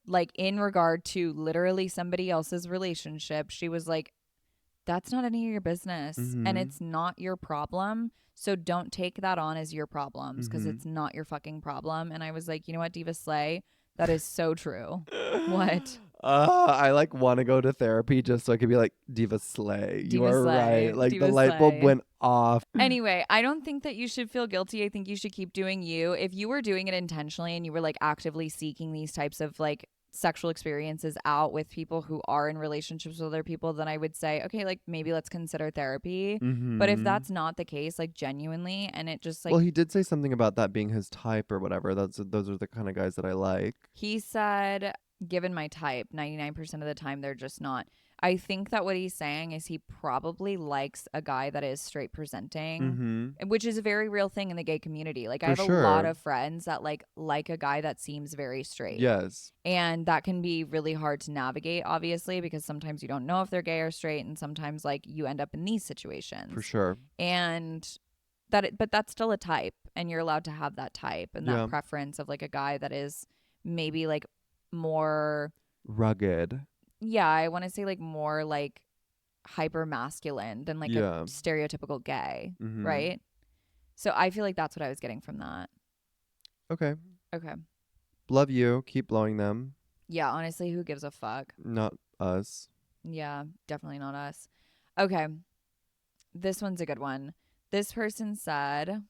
like, in regard to literally somebody else's relationship, she was like, that's not any of your business and Mm-hmm. it's not your problem. So don't take that on as your problems because Mm-hmm. it's not your fucking problem. And I was like, you know what, Diva Slay? That is so true. What? I like want to go to therapy just so I could be like, Diva Slay. You Diva are right. Slay. Like the Diva light bulb Slay. went off. Anyway, I don't think that you should feel guilty. I think you should keep doing you. If you were doing it intentionally and you were like actively seeking these types of like sexual experiences out with people who are in relationships with other people, then I would say, okay, like maybe let's consider therapy. But if Mm-hmm. that's not the case, like genuinely, and it just Well, like he did say something about that being his type or whatever. Those are the kind of guys that I like. he said, given my type, 99% of the time, they're just not. I think that what he's saying is he probably likes a guy that is straight presenting, Mm-hmm. which is a very real thing in the gay community. Like, I For have a lot sure. of friends that like a guy that seems very straight. Yes. And that can be really hard to navigate, obviously, because sometimes you don't know if they're gay or straight. And sometimes, like, you end up in these For situations. sure. And but that's still a type. And you're allowed to have that type and that Yeah. preference of like a guy that is maybe like more, Rugged. yeah, I want to say like more like hyper masculine than like a Yeah. stereotypical gay, Mm-hmm. right? So I feel like that's what I was getting from that. Okay. Okay. Love you. Keep blowing them. Yeah, honestly, who gives a fuck? Not us. Yeah, definitely not us. Okay. This one's a good one. This person said,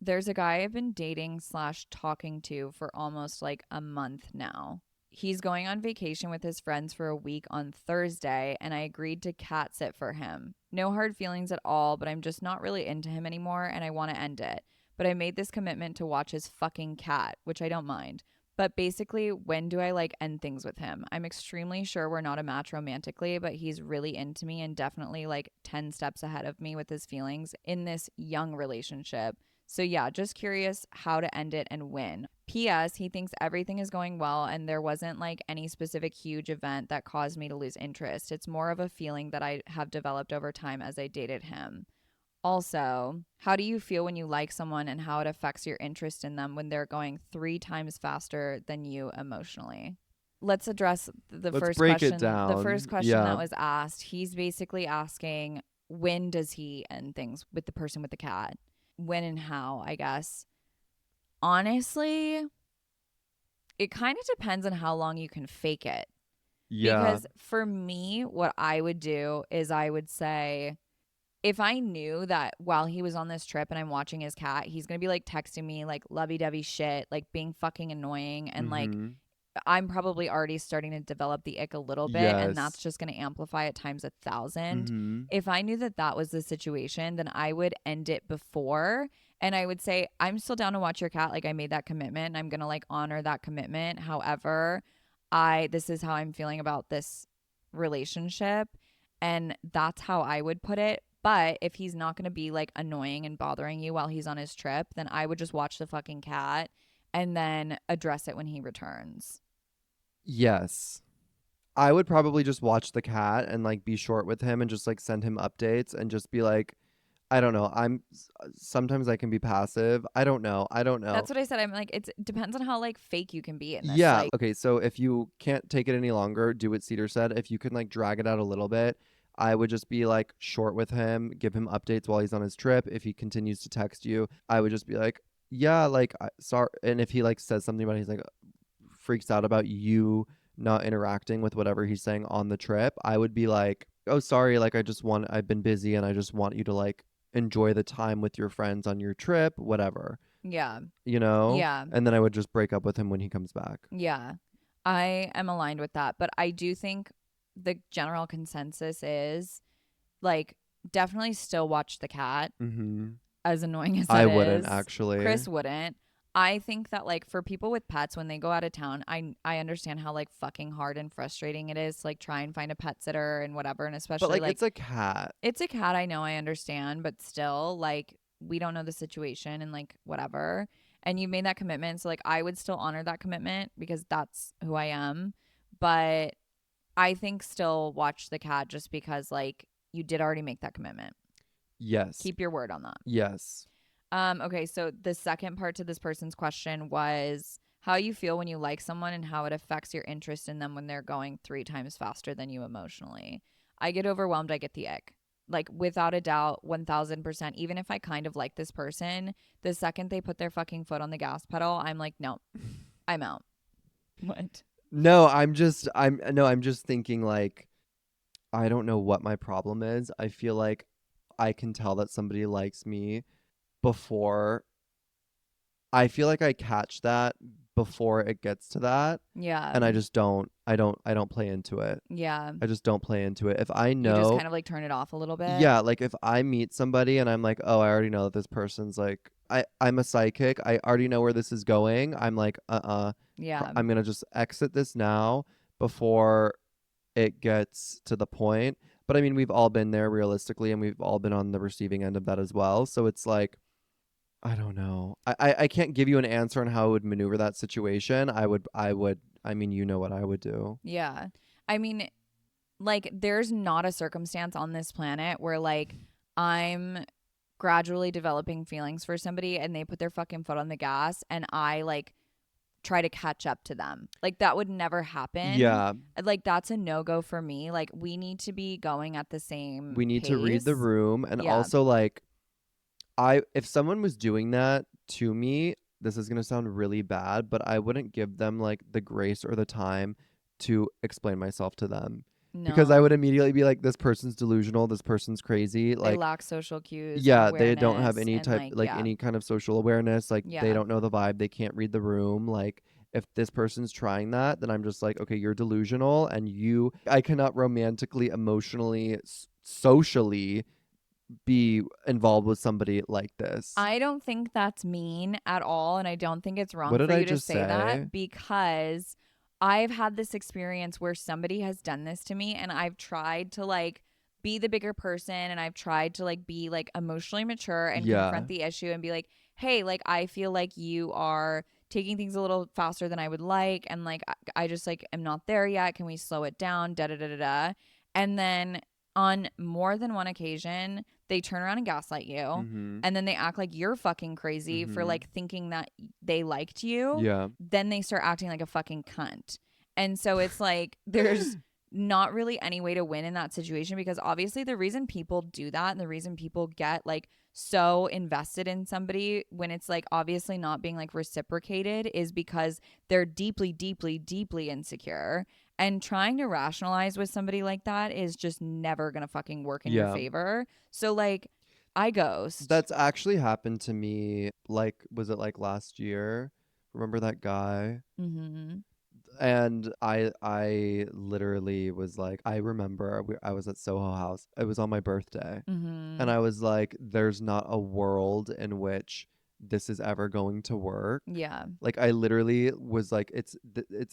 there's a guy I've been dating slash talking to for almost like a month now. He's going on vacation with his friends for a week on Thursday, and I agreed to cat sit for him. No hard feelings at all, but I'm just not really into him anymore and I want to end it. But I made this commitment to watch his fucking cat, which I don't mind. But basically, when do I like end things with him? I'm extremely sure we're not a match romantically, but he's really into me and definitely like 10 steps ahead of me with his feelings in this young relationship. So yeah, just curious how to end it and when. P.S. He thinks everything is going well and there wasn't like any specific huge event that caused me to lose interest. It's more of a feeling that I have developed over time as I dated him. Also, how do you feel when you like someone and how it affects your interest in them when they're going 3 times faster than you emotionally? Let's address the Let's first break it question. The first down. question that Yeah. was asked, he's basically asking, when does he end things with the person with the cat? When and how, I guess. Honestly, it kind of depends on how long you can fake it. Yeah. Because for me, what I would do is I would say, if I knew that while he was on this trip and I'm watching his cat, he's going to be like texting me like lovey dovey shit, like being fucking annoying. And like, Mm-hmm. I'm probably already starting to develop the ick a little bit. And that's Yes. just going to amplify it times 1,000. Mm-hmm. If I knew that that was the situation, then I would end it before. And I would say, I'm still down to watch your cat. Like, I made that commitment and I'm going to like honor that commitment. However, this is how I'm feeling about this relationship. And that's how I would put it. But if he's not going to be like annoying and bothering you while he's on his trip, then I would just watch the fucking cat and then address it when he returns. Yes. I would probably just watch the cat and like be short with him and just like send him updates and just be like, I don't know. Sometimes I can be passive. I don't know. I don't know. That's what I said. I'm like, it depends on how like fake you can be in this. Yeah. Like, Okay. So if you can't take it any longer, do what Cedar said. If you can like drag it out a little bit, I would just be like short with him, give him updates while he's on his trip. If he continues to text you, I would just be like, yeah, like, sorry. And if he like says something about it, he's like freaks out about you not interacting with whatever he's saying on the trip, I would be like, oh, sorry. Like, I've been busy and I just want you to like enjoy the time with your friends on your trip, whatever, yeah, you know? yeah, And then I would just break up with him when he comes back. yeah. I am aligned with that. But I do think the general consensus is like, definitely still watch the cat, Mm-hmm. as annoying as I that wouldn't is. actually. Chris wouldn't. I think that like for people with pets when they go out of town, I understand how like fucking hard and frustrating it is to like try and find a pet sitter and whatever, and But especially like, like it's a cat. it's a cat, I know, I understand, but still like we don't know the situation and like whatever. And you made that commitment, so like I would still honor that commitment because that's who I am. But I think still watch the cat just because like you did already make that commitment. Yes. Keep your word on that. Yes. Okay, so the second part to this person's question was how you feel when you like someone and how it affects your interest in them when they're going 3 times faster than you emotionally. I get overwhelmed, I get the ick. Like without a doubt, 1000%. Even if I kind of like this person, the second they put their fucking foot on the gas pedal, I'm like, no, I'm out. What? No, I'm just thinking like I don't know what my problem is. I feel like I can tell that somebody likes me before I feel like I catch that before it gets to that, Yeah. and I just don't play into it. Yeah. I just don't play into it. If I You just know, kind of like turn it off a little bit. yeah, like if I meet somebody and I'm like, "Oh, I already know that this person's like I'm a psychic. I already know where this is going." I'm like, Yeah. I'm going to just exit this now before it gets to the point. But I mean, we've all been there realistically, and we've all been on the receiving end of that as well. So it's like I don't know. I can't give you an answer on how I would maneuver that situation. I mean, you know what I would do. Yeah. I mean, like there's not a circumstance on this planet where like I'm gradually developing feelings for somebody and they put their fucking foot on the gas and I like try to catch up to them. Like that would never happen. Yeah, Like that's a no-go for me. Like we need to be going at the same we need to read the pace. room, and Yeah. also like I if someone was doing that to me, this is going to sound really bad, but I wouldn't give them like the grace or the time to explain myself to them. Because I No. would immediately be like, this person's delusional, this person's crazy. They Like, lack social cues and yeah, they don't have awareness any and type, like like yeah. any kind of social awareness. Like, they Yeah. don't know the vibe. They can't read the room. Like, if this person's trying that, then I'm just like, okay, you're delusional, and I cannot romantically, emotionally, socially be involved with somebody like this. I don't think that's mean at all. And I don't think it's What wrong did for I you to just say say? that because I've had this experience where somebody has done this to me and I've tried to like be the bigger person and I've tried to like be like emotionally mature and Yeah. confront the issue and be like, hey, like I feel like you are taking things a little faster than I would like. And like I just like am not there yet. Can we slow it down? Da da da da da. And then on more than one occasion, they turn around and gaslight you Mm-hmm. and then they act like you're fucking crazy for Mm-hmm. like thinking that they liked you, Yeah. then they start acting like a fucking cunt. And so it's like there's not really any way to win in that situation because obviously the reason people do that and the reason people get like so invested in somebody when it's like obviously not being like reciprocated is because they're deeply deeply deeply insecure and trying to rationalize with somebody like that is just never going to fucking work in your Yeah. favor. So like I ghost. That's actually happened to me. Like, was it like last year? Remember that guy? Mm-hmm. And I literally was like, I remember I was at Soho House. It was on my birthday. And Mm-hmm. I was like, there's not a world in which this is ever going to work. Yeah. Like, I literally was like, it's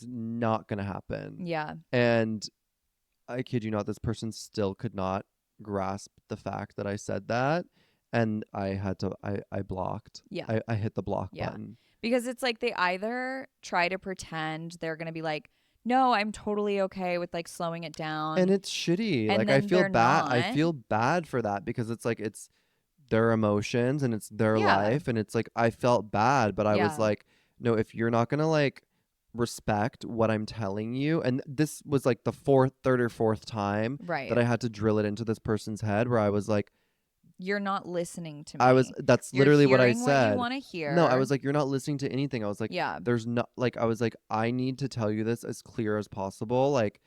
not gonna happen. Yeah. And I kid you not, this person still could not grasp the fact that I said that, and I blocked. Yeah. I hit the block Yeah. button. Because it's like they either try to pretend they're going to be like, no, I'm totally okay with like slowing it And down. it's shitty. And Like, I then feel they're bad. I not. feel bad for that because it's like it's their emotions and it's their Yeah. life, and it's like I felt bad, but I was Yeah. like, no, if you're not going to like respect what I'm telling you, and this was like the third or fourth time that Right. I had to drill it into this person's head where I was like, You're not listening to I was me. that's You're literally what I hearing what you said. want to No, I hear. was like, you're not listening to anything. I was like, Yeah. there's not like I was like, I need to tell you this as clear as possible. Like,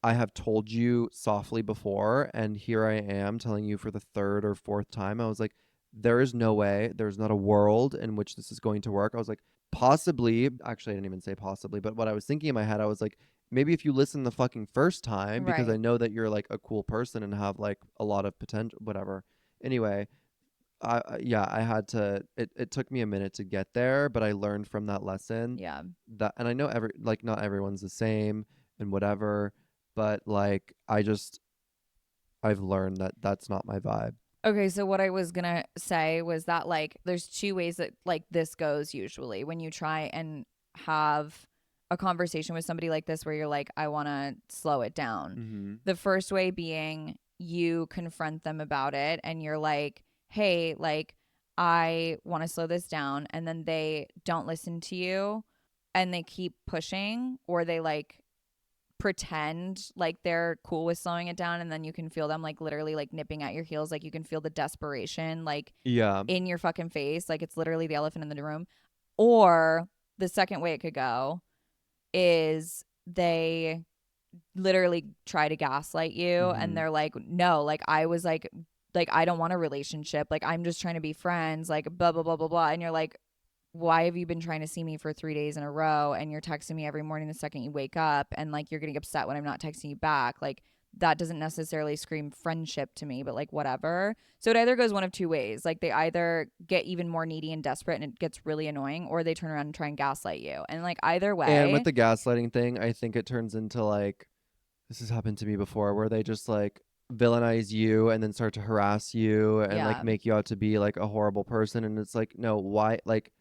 I have told you softly before, and here I am telling you for the third or fourth time. I was like, there is no way, there's not a world in which this is going to work. I was like, possibly, actually, I didn't even say possibly, but what I was thinking in my head, I was like, maybe if you listen the fucking first time, because I Right. know that you're like a cool person and have like a lot of potential, whatever. Anyway, yeah, I had to. It took me a minute to get there, but I learned from that lesson Yeah. that, and I know like not everyone's the same and whatever, but like I've learned that that's not my vibe. Okay, so what I was gonna say was that like there's two ways that like this goes usually when you try and have a conversation with somebody like this where you're like, I wanna slow it down. Mm-hmm. The first way being you confront them about it and you're like, hey, like I want to slow this down, and then they don't listen to you and they keep pushing, or they like pretend like they're cool with slowing it down, and then you can feel them like literally like nipping at your heels, like you can feel the desperation like Yeah. in your fucking face, like it's literally the elephant in the room. Or the second way it could go is they literally try to gaslight you, and Mm-hmm. they're like, no, like I was like I don't want a relationship, like I'm just trying to be friends, like blah blah blah blah blah. And you're like, why have you been trying to see me for 3 days in a row, and you're texting me every morning the second you wake up, and like you're getting upset when I'm not texting you back? Like that doesn't necessarily scream friendship to me, but like whatever. So it either goes one of two ways. Like they either get even more needy and desperate and it gets really annoying, or they turn around and try and gaslight you. And like either And with way, the gaslighting thing, I think it turns into like, this has happened to me before, where they just like villainize you and then start to harass you and like yeah. make you out to be like a horrible person. And it's like, no, why? Like,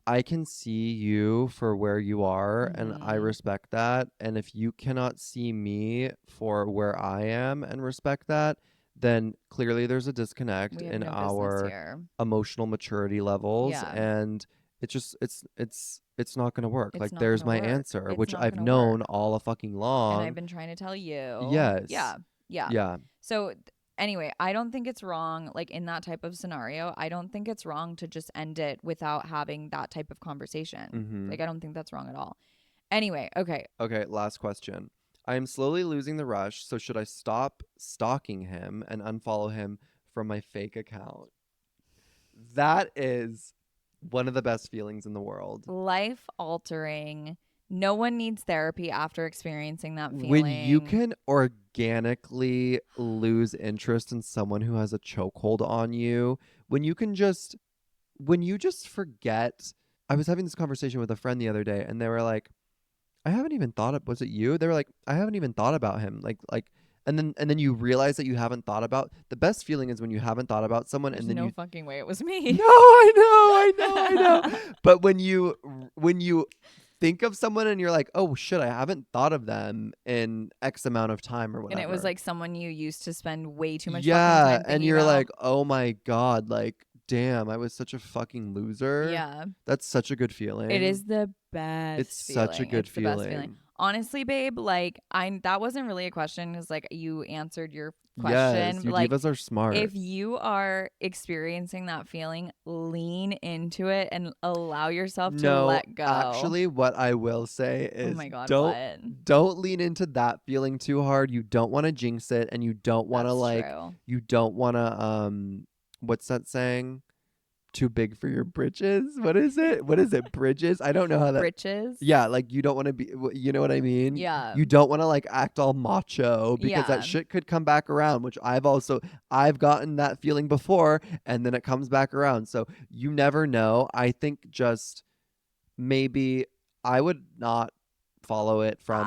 I can see you for where you are, and I Mm-hmm. respect that. And if you cannot see me for where I am and respect that, then clearly there's a disconnect We have in no business our here. emotional maturity levels, Yeah. and it's not going to work. It's Like, not there's gonna my work. answer, It's which not I've gonna known work. all a fucking And I've long. been trying to tell you. Yes. Yeah. Yeah. Yeah. So anyway, I don't think it's wrong, like in that type of scenario, I don't think it's wrong to just end it without having that type of conversation. Mhm. Like I don't think that's wrong at all. Anyway, okay. Okay, last question. I am slowly losing the rush, so should I stop stalking him and unfollow him from my fake account? That is one of the best feelings in the world. Life altering. No one needs therapy after experiencing that When you feeling. can organically lose interest in someone who has a chokehold on you, when you can just when you just forget. I was having this conversation with a friend the other day, and they were like, I haven't even thought of, was it you? They were like, I haven't even thought about him. Like and then you realize that you haven't thought about, the best feeling is when you haven't thought about someone There's and then no you. fucking way it was me. No, I know. But when you think of someone and you're like, "Oh shit, I haven't thought of them in X amount of time or And it was whatever." like someone you used to spend way too much fucking Yeah, time and thinking you're about. like, "Oh my god, like damn, I was such a fucking loser." Yeah. That's such a good It feeling. is the It's best such a feeling. good It's the best feeling. feeling. Honestly, babe, like I that wasn't really a question because like you answered your question. Yes, But you like divas are smart. if you are experiencing that feeling, lean into it and allow yourself to No, let go. actually, what I will say Oh is my god, don't what? don't lean into that feeling too hard. You don't want to jinx it, and you don't want to That's like true. you don't want to what's that saying? Too big for your britches? What is it? What is it? Bridges? I don't know how that. Britches? Yeah, like you don't want to be, you know what I mean? Yeah. You don't want to like act all macho because that Yeah. shit could come back around, which I've gotten that feeling before, and then it comes back around. So you never know. I think just maybe I would not follow it from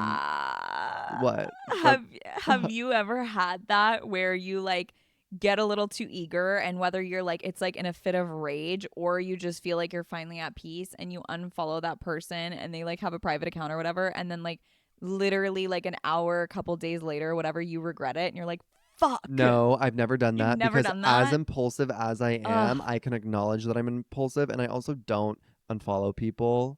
what? From Have you ever had that where you like get a little too eager, and whether you're like it's like in a fit of rage, or you just feel like you're finally at peace and you unfollow that person and they like have a private account or whatever, and then like literally like an hour, a couple days later, whatever, you regret it and you're like, fuck. No, I've never done You've that never because done as that? impulsive as I Ugh. am, I can acknowledge that I'm impulsive, and I also don't unfollow people.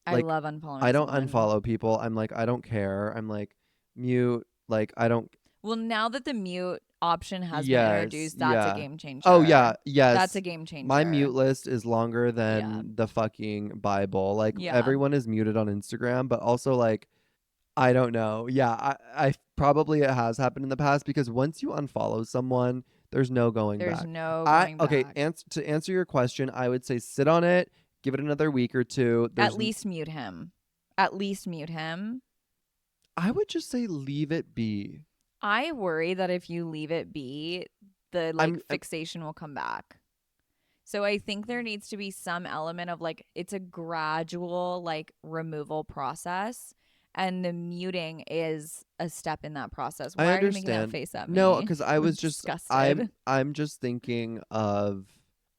I Like love I unfollowing don't someone. unfollow people. I'm like, I don't care. I'm like, mute. Like I don't. Well, now that the mute option has been Yes, introduced, that's a yeah. game Oh yeah, changer. That's a yes. game My changer. mute list is longer Yeah. than the fucking Bible. Like Yeah. everyone is muted on Instagram, but also like I don't know. Yeah, I probably it has happened in the past because once you unfollow someone, there's no going There's back. no I going okay, back. to answer your question, I would say sit on it, give it another week or two. At least mute him. At least mute him. I would just say leave it be. I worry that if you leave it be, the like I'm fixation will come back. So I think there needs to be some element of like it's a gradual like removal process, and the muting is a step in that process. I Why are you making that understand. face at No, me? because I I'm was just I'm disgusted. I'm just thinking of,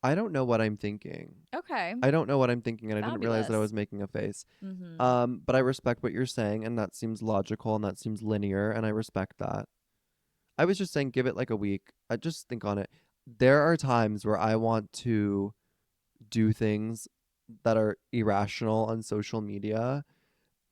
I don't know what I'm thinking. Okay. I don't know what I'm thinking, and I didn't realize that I Fabulous. was making a face. Mhm. But I respect what you're saying, and that seems logical and that seems linear, and I respect that. I was just saying give it like a week. I just think on it. there are times where I want to do things that are irrational on social media,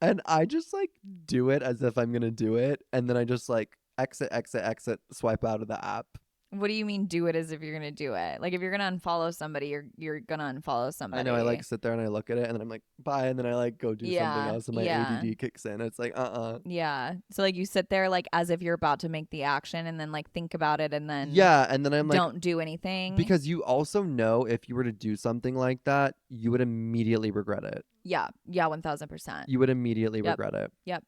and I just like do it as if I'm gonna do it, and then I just like exit, swipe out of the app. What do you mean do it as if you're gonna do it? Like if you're gonna unfollow somebody, you're gonna unfollow I know, I like somebody. sit there and I look at it and then I'm like, bye, and then I like go do something Yeah, else and my yeah, ADD kicks in. It's like, yeah. So like you sit there like as if you're about to make the action and then like think about it and then Yeah, and then I'm like, don't do anything. because you also know if you were to do something like that, you would immediately regret it. Yeah, yeah, 1000%. You would immediately Yep, regret it. yep.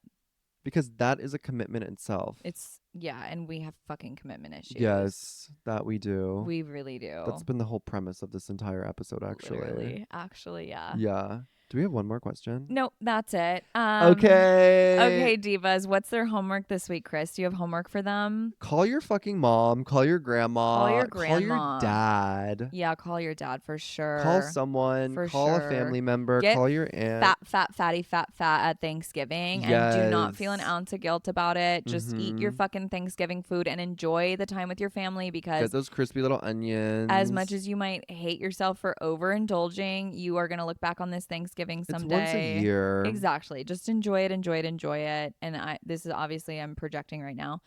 Because that is a commitment itself. It's yeah, and we have fucking commitment issues. Yes, that we do. We really do. That's been the whole premise of this entire episode, actually. Literally, actually, yeah. Yeah. Do we have one more question? Nope, that's it. Okay. Okay, divas, what's their homework this week, Chris? Do you have homework for them? Call your fucking mom. Call your grandma. Call your Call your grandma. dad. Yeah, call your dad for sure. Call someone. For Call sure. a family member. Get Call your aunt. fat at Thanksgiving and do not feel an Yes. ounce of guilt about it. Just eat your Mhm. fucking Thanksgiving food and enjoy the time with your family Get because those crispy little onions. as much as you might hate yourself for overindulging, you are going to look back on this Thanksgiving it's someday. once a year. Exactly. Just enjoy it, enjoy it, enjoy it. And this is obviously I'm projecting right now.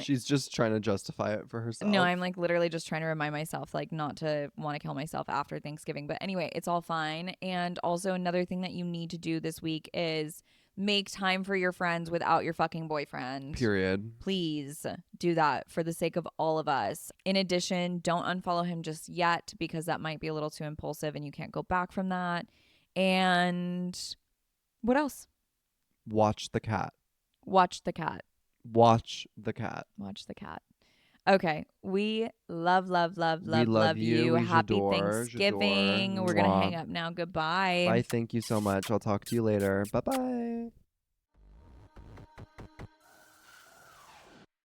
She's just trying to justify it for herself. No, I'm like literally just trying to remind myself like not to want to kill myself after Thanksgiving. But anyway, it's all fine. And also another thing that you need to do this week is make time for your friends without your fucking boyfriend. Period. Please do that for the sake of all of us. In addition, don't unfollow him just yet because that might be a little too impulsive and you can't go back from that. And what else? Watch the cat. Watch the cat. Watch the cat. Watch the cat. Okay. We love you. We Happy j'adore, Thanksgiving. j'adore. We're going to Mwah. hang up now. Goodbye. Bye. Thank you so much. I'll talk to you later. Bye bye.